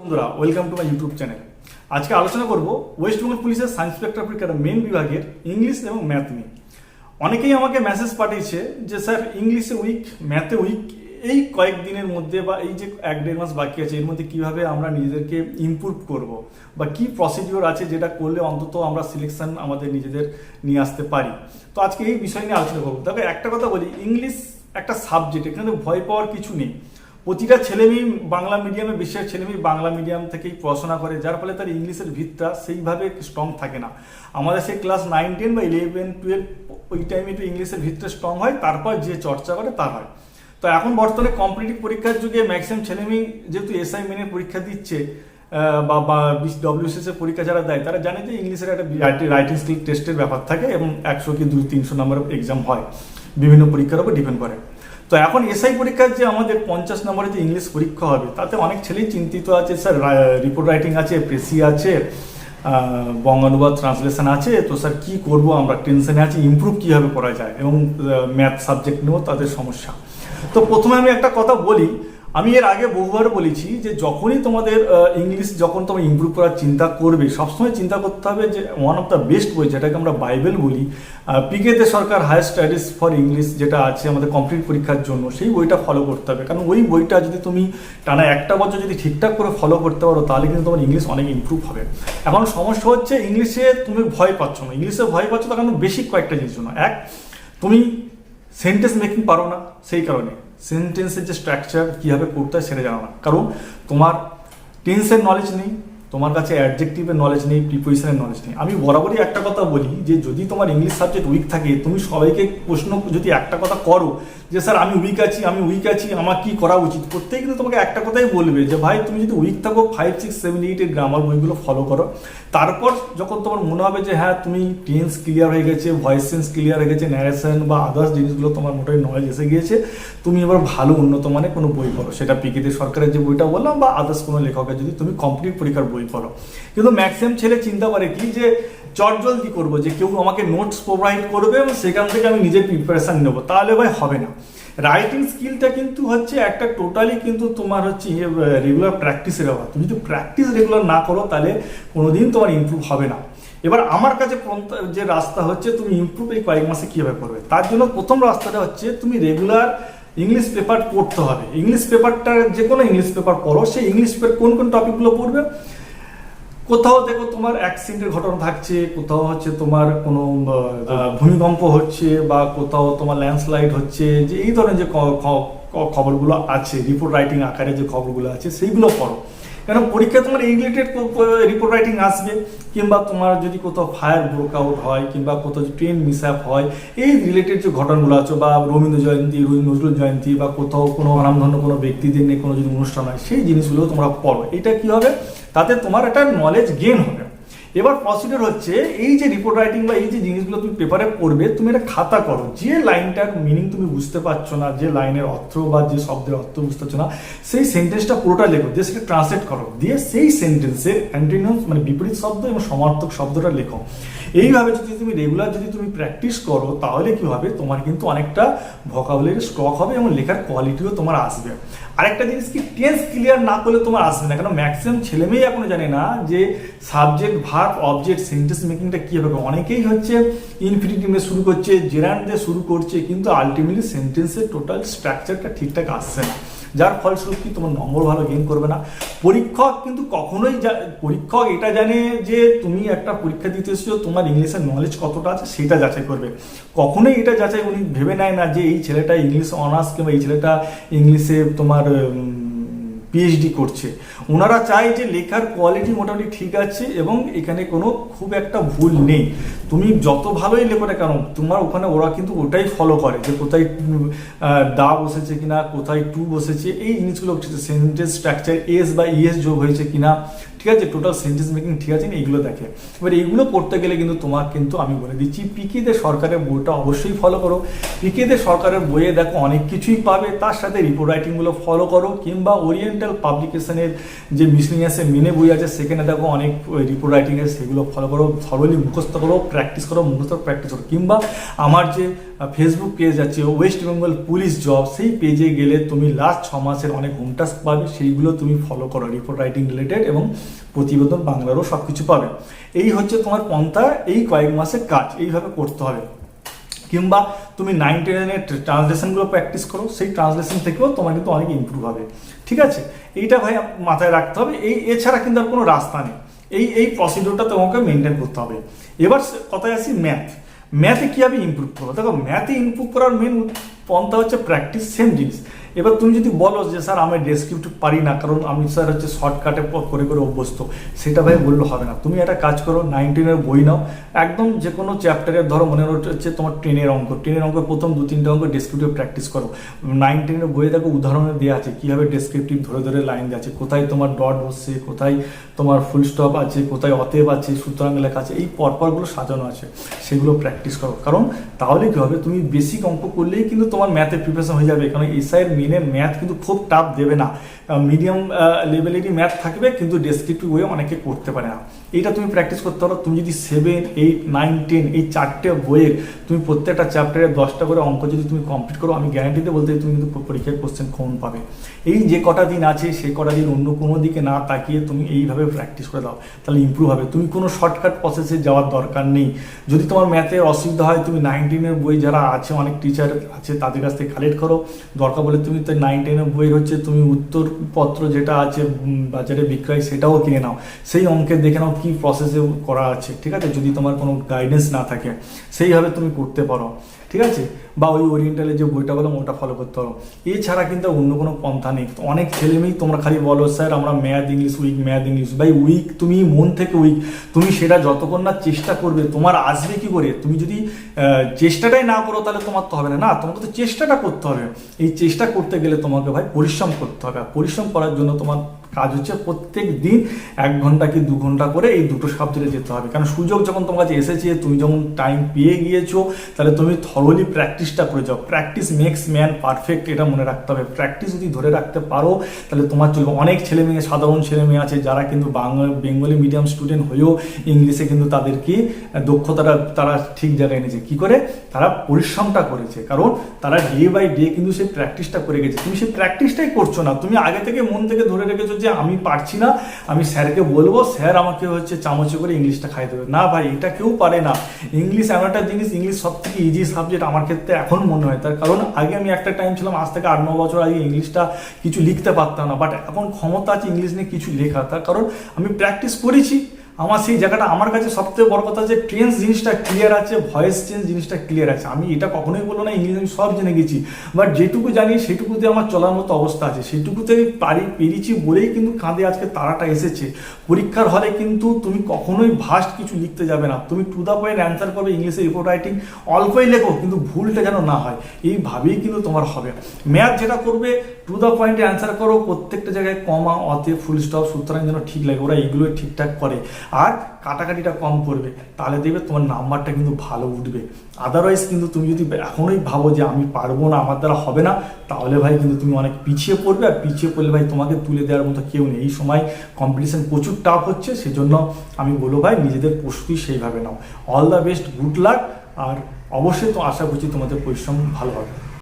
বন্ধুরা welcome to my YouTube channel. আজকে আলোচনা করব ওয়েস্ট বেঙ্গল পুলিশের সায়েন্স ইন্সপেক্টর পরীক্ষার মেন বিভাগের ইংলিশ এবং ম্যাথ নিয়ে। অনেকেই আমাকে মেসেজ পাঠিয়েছে যে স্যার ইংলিশে উইক, ম্যাথে উইক, এই কয়েকদিনের মধ্যে বা এই যে 1-1.5 মাস বাকি আছে এর মধ্যে কিভাবে আমরা নিজেদেরকে ইমপ্রুভ করব বা কি প্রসিডিওর আছে যেটা করলে অন্তত আমরা সিলেকশন আমাদের নিজেদের নিয়ে আসতে পারি। তো আজকে এই বিষয় নিয়ে আলোচনা করবো। তবে একটা কথা বলি, ইংলিশ একটা সাবজেক্ট, এখানে ভয় পাওয়ার কিছু নেই। প্রতিটা ছেলেমেয়ে বাংলা মিডিয়ামে, বিশ্বের ছেলেমেয়ে বাংলা মিডিয়াম থেকেই পড়াশোনা করে, যার ফলে তার ইংলিশের ভিতটা সেইভাবে স্ট্রং থাকে না। আমাদের সেই ক্লাস 9-10 বা 11-12 ওই টাইমে একটু ইংলিশের ভিতটা স্ট্রং হয়, তারপর যে চর্চা করে তার হয়। তো এখন বর্তমানে কম্পিটিটিভ পরীক্ষার যুগে ম্যাক্সিমাম ছেলেমেয়ে যেহেতু এসআই মেনের পরীক্ষা দিচ্ছে বা WCS এর পরীক্ষা যারা দেয় তারা জানে যে ইংলিশের একটা রাইটিং স্কিল টেস্টের ব্যাপার থাকে এবং 100 কি 200-300 নম্বর এক্সাম হয়, বিভিন্ন পরীক্ষার উপর ডিপেন্ড করে। তো এখন এসআই পরীক্ষার যে আমাদের 50 নম্বরের যে ইংলিশ পরীক্ষা হবে তাতে অনেক ছেলেই চিন্তিত আছে, স্যার রিপোর্ট রাইটিং আছে, প্রেসি আছে, বঙ্গানুবাদ ট্রান্সলেশন আছে, তো স্যার কী করবো, আমরা টেনশনে আছি, ইমপ্রুভ কীভাবে করা যায়, এবং ম্যাথ সাবজেক্ট নিয়েও তাদের সমস্যা। তো প্রথমে আমি একটা কথা বলি, আমি এর আগে বহুবার বলেছি যে যখনই তোমাদের ইংলিশ যখন তোমরা ইমপ্রুভ করার চিন্তা করবে, সবসময় চিন্তা করতে হবে যে ওয়ান অফ দ্য বেস্ট বই, যেটাকে আমরা বাইবেল বলি, পিকে দে সরকার হায়ার স্টাডিজ ফর ইংলিশ, যেটা আছে আমাদের কমপ্লিট পরীক্ষার জন্য, সেই বইটা ফলো করতে হবে। কারণ ওই বইটা যদি তুমি টানা একটা বছর যদি ঠিকঠাক করে ফলো করতে পারো তাহলে কিন্তু তোমার ইংলিশ অনেক ইমপ্রুভ হবে। এখন সমস্যা হচ্ছে ইংলিশে তুমি ভয় পাচ্ছ না। ইংলিশে ভয় পাচ্ছ তার কারণ বেসিক কয়েকটা জিনিস জন্য। এক, তুমি সেন্টেন্স মেকিং পারো না, সেই কারণে সেন্টেন্সের যে স্ট্রাকচার কীভাবে করতে হয় সেটা জানো না। কারণ তোমার টেন্সের নলেজ নেই, তোমার কাছে অ্যাডজেক্টিভের নলেজ নেই, প্রিপোজিশনের নলেজ নেই। আমি বরাবরই একটা কথা বলি যে যদি তোমার ইংলিশ সাবজেক্ট উইক থাকে, তুমি সবাইকে প্রশ্ন যদি একটা কথা করো যে স্যার আমি উইক আছি, আমার কি করা উচিত, প্রত্যেকে কিন্তু তোমাকে একটা কথাই বলবে যে ভাই তুমি যদি উইক থাকো 5, 6, 7, 8 এর গ্রামার বইগুলো ফলো করো। তারপর যখন তোমার মনে হবে যে হ্যাঁ তুমি টেন্স ক্লিয়ার হয়ে গেছে, ভয়েস সেন্স ক্লিয়ার হয়ে গেছে, ন্যারেশন বা আদার্স জিনিসগুলো তোমার মোটামুটি নলেজ এসে গিয়েছে, তুমি এবার ভালো উন্নত মানের কোনো বই পড়ো, সেটা পিকে দে সরকারের যে বইটা বললাম বা আদার্স কোনো লেখকের যদি তুমি কমপ্লিট পরীক্ষার বই পড়ো। কিন্তু ম্যাক্সিমাম ছেলে চিন্তা করে কি যে চটজলদি করবো, যে কেউ আমাকে নোটস প্রোভাইড করবে এবং সেখান থেকে আমি নিজের প্রিপারেশান নেবো, তাহলে ভাই হবে না। রাইটিং স্কিলটা কিন্তু হচ্ছে একটা টোটালি কিন্তু তোমার হচ্ছে রেগুলার প্র্যাকটিসের ব্যাপার। তুমি যদি প্র্যাকটিস রেগুলার না করো তাহলে কোনোদিন তোমার ইমপ্রুভ হবে না। এবার আমার কাছে যে রাস্তা হচ্ছে তুমি ইমপ্রুভ এই কয়েক মাসে কীভাবে করবে, তার জন্য প্রথম রাস্তাটা হচ্ছে তুমি রেগুলার ইংলিশ পেপার পড়তে হবে। ইংলিশ পেপারটা যে কোনো ইংলিশ পেপার পড়ো, সেই ইংলিশ পেপার কোন কোন টপিকগুলো পড়বে, কোথাও দেখো তোমার অ্যাক্সিডেন্টের ঘটনা থাকছে, কোথাও হচ্ছে তোমার কোনো ভূমিকম্প হচ্ছে, বা কোথাও তোমার ল্যান্ডস্লাইড হচ্ছে, যে এই ধরনের যে খবরগুলো আছে, রিপোর্ট রাইটিং আকারে যে খবরগুলো আছে সেইগুলো পড়ো। কারণ পরীক্ষায় তোমার এই রিলেটেড রিপোর্ট রাইটিং আসবে, কিংবা তোমার যদি কোথাও ফায়ার ব্রেকআউট হয়, কিংবা কোথাও ট্রেন মিসঅ্যাপ হয়, এই রিলেটেড যে ঘটনাগুলো আছে, বা রবীন্দ্র জয়ন্তী, নজরুল জয়ন্তী, বা কোথাও কোনো নামধন্য কোনো ব্যক্তিদের নিয়ে কোনো যদি অনুষ্ঠান হয়, সেই জিনিসগুলো তোমরা পড়ো। এটা কী হবে, তাতে তোমার একটা নলেজ গেইন হবে। এবার প্রসিডিওর হচ্ছে এই যে রিপোর্ট রাইটিং বা এই যে জিনিসগুলো তুমি পেপারে পড়বে, তুমি একটা খাতা করো। যে লাইনটার মিনিং তুমি বুঝতে পারছো না, যে লাইনের অর্থ বা যে শব্দের অর্থ বুঝতে পারছো না, সেই সেন্টেন্সটা পুরোটা লেখো, দিয়ে সেটা ট্রান্সলেট করো, দিয়ে সেই সেন্টেন্সের অ্যান্টোনিমস মানে বিপরীত শব্দ এবং সমার্থক শব্দটা লেখো। এইভাবে যদি তুমি রেগুলার যদি তুমি প্র্যাকটিস করো তাহলে কি হবে, তোমার কিন্তু অনেকটা ভোকাবুলারি স্টক হবে এবং লেখার কোয়ালিটিও তোমার আসবে। আরেকটা জিনিস কি, টেন্স ক্লিয়ার না করলে তোমার আসবে না। কারণ ম্যাক্সিমাম ছেলেমেয়ে এখনো জানে না যে সাবজেক্ট, ভার্ব, অবজেক্ট, সেন্টেন্স মেকিংটা কী হবে। অনেকেই হচ্ছে ইনফিনিটিভ দিয়ে শুরু করছে, জেরান্ড দিয়ে শুরু করছে, কিন্তু আলটিমেটলি সেন্টেন্সের টোটাল স্ট্রাকচারটা ঠিকঠাক আসছে না, যার ফলস্বরূপ কি তোমার নম্বর ভালো গেইন করবে না। পরীক্ষক কিন্তু কখনোই পরীক্ষক এটা জানে যে তুমি একটা পরীক্ষা দিতে এসেছো, তোমার ইংলিশের নলেজ কতটা আছে সেটা যাচাই করবে। কখনোই এটা যাচাই উনি ভেবে নেয় না যে এই ছেলেটা ইংলিশ অনার্স কিংবা এই ছেলেটা ইংলিশে তোমার পিএইচডি করছে। ওনারা চায় যে লেখার কোয়ালিটি মোটামুটি ঠিক আছে এবং এখানে কোনো খুব একটা ভুল নেই। তুমি যত ভালোই লেখো না কেন, তোমার ওখানে ওরা কিন্তু ওটাই ফলো করে যে কোথায় দা বসেছে কিনা, কোথায় টু বসেছে, এই জিনিসগুলো হচ্ছে সেন্টেন্স স্ট্রাকচার, এস বা ইএস যোগ হয়েছে কিনা, ঠিক আছে, টোটাল সেন্টেন্স মেকিং ঠিক আছে না, এইগুলো দেখে। এবার এইগুলো করতে গেলে কিন্তু তোমার কিন্তু আমি বলে দিচ্ছি পিকে দে সরকারের বইটা অবশ্যই ফলো করো। পিকে দে সরকারের বইয়ে দেখো অনেক কিছুই পাবে, তার সাথে রিপোর্ট রাইটিংগুলো ফলো করো, কিংবা ওরিয়েন্টাল পাবলিকেশনের যে মিসলিনিয়াসের মিনে বই আছে সেখানে দেখো অনেক রিপোর্ট রাইটিংয়ের, সেগুলো ফলো করো, থরলি মুখস্থ করো, প্র্যাকটিস করো, মুখস্থ প্র্যাকটিস করো। কিংবা আমার যে ফেসবুক পেজ আছে ওয়েস্ট বেঙ্গল পুলিশ জব, সেই পেজে গেলে তুমি লাস্ট 6 মাসের অনেক হোম টাস্ক পাবে, সেইগুলো তুমি ফলো করো, রিপোর্ট রাইটিং রিলেটেড, এবং প্রতিবেদন বাংলারও সব কিছু পাবে। এই হচ্ছে তোমার পন্থা, এই কয়েক মাসের কাজ এইভাবে করতে হবে। কিংবা তুমি 9-10-এর ট্রান্সলেশনগুলো প্র্যাকটিস করো, সেই ট্রান্সলেশন থেকেও তোমার কিন্তু অনেক ইম্প্রুভ হবে। ঠিক আছে, এইটা ভাই মাথায় রাখতে হবে। এছাড়া কিন্তু আর কোনো রাস্তা নেই, এই প্রসিডিওরটা তোমাকে মেনটেন করতে হবে। এবার কথায় আসি ম্যাথে কীভাবে ইমপ্রুভ করবো। দেখো ম্যাথে ইমপ্রুভ করার মেন পন্থা হচ্ছে প্র্যাকটিস, সেম জিনিস। এবার তুমি যদি বলো যে স্যার আমি ডেসক্রিপটিভ পারি না, কারণ আমি স্যার হচ্ছে শর্টকাটে করে করে অভ্যস্ত, সেটা ভাই বললে হবে না। তুমি একটা কাজ করো, 9-10-এর বই নাও, একদম যে কোনো চ্যাপ্টারের ধরো মনে হচ্ছে তোমার 10-এর অঙ্কের প্রথম 2-3টে অঙ্ক ডেসক্রিপটিভ প্র্যাকটিস করো। 9-10-এর বইয়ে দেখো উদাহরণে দেওয়া আছে কীভাবে ডেসক্রিপটিভ ধরে ধরে লাইন দেওয়া আছে, কোথায় তোমার ডট বসছে, কোথায় তোমার ফুল স্টপ আছে, কোথায় অতএব আছে, সুতরাং লেখা আছে, এই পরপরগুলো সাজানো আছে, সেগুলো প্র্যাকটিস করো। কারণ তাহলে কী হবে, তুমি বেসিক অঙ্ক করলেই কিন্তু তোমার ম্যাথে প্রিপারেশন হয়ে যাবে। কারণ এসআইয়ের মেনের ম্যাথ কিন্তু খুব টাফ দেবে না, মিডিয়াম লেভেলেরই ম্যাথ থাকবে, কিন্তু ডেসক্রিপটিভ ওয়ে অনেকে করতে পারে না। এইটা তুমি প্র্যাকটিস করতে পারো। তুমি যদি 7, 8, 9, 10 এই 4টে বইয়ের তুমি প্রত্যেকটা চ্যাপ্টারে 10টা করে অঙ্ক যদি তুমি কমপ্লিট করো, আমি গ্যারান্টিতে বলতে তুমি কিন্তু পরীক্ষার কোশ্চেন কমন পাবে। এই যে কটা দিন আছে সেই কটা দিন অন্য কোনো দিকে না তাকিয়ে তুমি এইভাবে প্র্যাকটিস করে দাও, তাহলে ইমপ্রুভ হবে। তুমি কোনো শর্টকাট প্রসেসে যাওয়ার দরকার নেই। যদি তোমার ম্যাথের অসুবিধা হয়, তুমি 9-10-এর বই যারা আছে, অনেক টিচার আছে, তাদের কাছ থেকে কালেক্ট করো। দরকার বলে তুমি তো 9-10-এর বইয়ের হচ্ছে তুমি উত্তরপত্র যেটা আছে বাজারে বিক্রয়, সেটাও কিনে নাও, সেই অঙ্কের দেখে নাও কী প্রসেসে করা আছে। ঠিক আছে, যদি তোমার কোনো গাইডেন্স না থাকে সেইভাবে তুমি করতে পারো। ঠিক আছে, বা ওই ওরিয়েন্টালের যে বইটা বলো ওটা ফলো করতে পারো। এছাড়া কিন্তু অন্য কোনো পন্থা নেই। অনেক ছেলেমেয়েই তোমরা খালি বলো স্যার আমরা ম্যাথ ইংলিশ উইক, ভাই উইক তুমি মন থেকে উইক। তুমি সেটা যতক্ষণ না চেষ্টা করবে তোমার আসবে কি করে। তুমি যদি চেষ্টাটাই না করো তাহলে তোমার তো হবে না, তোমাকে তো চেষ্টাটা করতে হবে। এই চেষ্টা করতে গেলে তোমাকে ভাই পরিশ্রম করতে হবে। আর পরিশ্রম করার জন্য তোমার কাজ হচ্ছে প্রত্যেক দিন 1 ঘন্টা কি 2 ঘন্টা করে এই দুটো সাবজেক্টে যেতে হবে। কারণ সুযোগ যখন তোমার কাছে এসেছে, তুমি যখন টাইম পেয়ে গিয়েছো, তাহলে তুমি থরলি প্র্যাকটিসটা করে যাও। প্র্যাকটিস মেক্স ম্যান পারফেক্ট, এটা মনে রাখতে হবে। প্র্যাকটিস যদি ধরে রাখতে পারো তাহলে তোমার চলবে। অনেক ছেলেমেয়ে, সাধারণ ছেলেমেয়ে আছে যারা কিন্তু বেঙ্গলি মিডিয়াম স্টুডেন্ট হয়েও ইংলিশে কিন্তু তাদের কি দক্ষতাটা তারা ঠিক জায়গায় এনেছে। কি করে? তারা পরিশ্রমটা করেছে, কারণ তারা ডে বাই ডে কিন্তু সেই প্র্যাকটিসটা করে গেছে। তুমি সেই প্র্যাকটিসটাই করছো না, তুমি আগে থেকে মন থেকে ধরে রেখেছো যে আমি পারছি না, আমি স্যারকে বলবো, স্যার আমাকে হচ্ছে চামচে করে ইংলিশটা খাইয়ে দেবে। না ভাই, এটা কেউ পারে না। ইংলিশ এমন একটা জিনিস, ইংলিশ সব থেকে ইজি সাবজেক্ট আমার ক্ষেত্রে এখন মনে হয়। তার কারণ আগে আমি একটা টাইম ছিলাম, আজ থেকে 8-9 বছর আগে ইংলিশটা কিছু লিখতে পারতাম না, বাট এখন ক্ষমতা আছে ইংলিশ নিয়ে কিছু লেখা। তার কারণ আমি প্র্যাকটিস করেছি। আমার সেই জায়গাটা আমার কাছে সবথেকে বড় কথা যে টেন্স জিনিসটা ক্লিয়ার আছে, ভয়েস চেঞ্জ জিনিসটা ক্লিয়ার আছে। আমি এটা কখনোই বলবো না ইংলিশ আমি সব জেনে গেছি, বাট যেটুকু জানি সেটুকুতে আমার চলার মতো অবস্থা আছে, সেটুকুতে পেরেছি বলেই কিন্তু কাঁধে আজকে তারাটা এসেছে। পরীক্ষার হলে কিন্তু তুমি কখনোই ভাস্ট কিছু লিখতে যাবে না, তুমি টু দ্য পয়েন্ট অ্যান্সার করবে। ইংলিশে রিপোর্ট রাইটিং অল্পই লেখো, কিন্তু ভুলটা যেন না হয়, এইভাবেই কিন্তু তোমার হবে। ম্যাথ যেটা করবে টু দ্য পয়েন্টে অ্যান্সার করো, প্রত্যেকটা জায়গায় কমা, অতে, ফুল স্টপ, সুতরাং যেন ঠিক লাগে। ওরা এগুলো ঠিকঠাক করে, আর কাটাকাটিটা কম করবে, তাহলে দেখবে তোমার নাম্বারটা কিন্তু ভালো উঠবে। আদারওয়াইজ কিন্তু তুমি যদি এখনোই ভাবো যে আমি পারবো না, আমার দ্বারা হবে না, তাহলে ভাই কিন্তু তুমি অনেক পিছিয়ে পড়বে। আর পিছিয়ে পড়লে ভাই তোমাকে তুলে দেওয়ার মতো কেউ নেই। এই সময় কম্পিটিশন প্রচুর টাফ হচ্ছে, সেজন্য আমি বলবো ভাই নিজেদের প্রস্তুতি সেইভাবে নাও। All the best, good luck. আর অবশ্যই তো আশা করছি তোমাদের পরিশ্রম ভালো হবে।